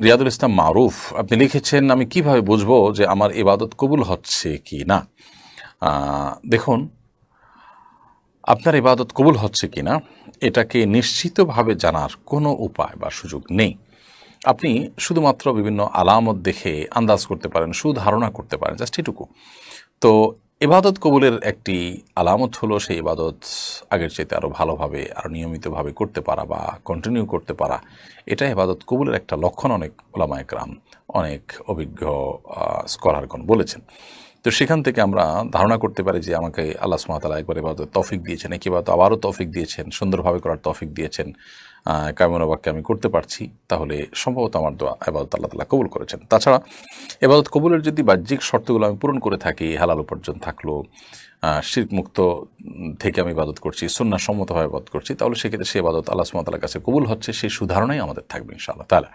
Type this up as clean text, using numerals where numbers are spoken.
রিয়াদুল ইসলাম মারুফ আপনি লিখেছেন, আমি কিভাবে বুঝবো যে আমার ইবাদত কবুল হচ্ছে কি না? দেখুন, আপনার ইবাদত কবুল হচ্ছে কি না এটাকে নিশ্চিতভাবে জানার কোনো উপায় বা সুযোগ নেই। আপনি শুধুমাত্র বিভিন্ন আলামত দেখে আন্দাজ করতে পারেন, সুধারণা করতে পারেন, জাস্ট এটুকু। তো ইবাদত কবুলের একটি আলামত হলো সেই ইবাদত আগের চাইতে আরও ভালোভাবে, আরও নিয়মিতভাবে করতে পারা বা কন্টিনিউ করতে পারা। এটা ইবাদত কবুলের একটা লক্ষণ, অনেক ওলামায়ে কেরাম, অনেক অভিজ্ঞ স্কলারগণ বলেছেন। তো সেখান থেকে আমরা ধারণা করতে পারি যে আমাকে আল্লাহ সুবহানাহু ওয়া তাআলা একবার ইবাদত তৌফিক দিয়েছেন, এক ইবাদত আবারও তৌফিক দিয়েছেন, সুন্দরভাবে করার তৌফিক দিয়েছেন, কায়মনো বাক্যে আমি করতে পারছি, তাহলে সম্ভবত আমার দোয়া ইবাদত আল্লাহ তাআলা কবুল করেছেন। তাছাড়া ইবাদত কবুলের যদি বাহ্যিক শর্তগুলো আমি পূরণ করে থাকি, হালাল উপার্জন থাকলো, শিরক মুক্ত থেকে আমি ইবাদত করছি, সুন্নাহ সম্মতভাবে ইবাদত করছি, তাহলে সেক্ষেত্রে সে ইবাদত আল্লাহ সুবহানাহু ওয়া তাআলার কাছে কবুল হচ্ছে, সেই সুধারণাই আমাদের থাকবে ইনশাআল্লাহ তাআলা।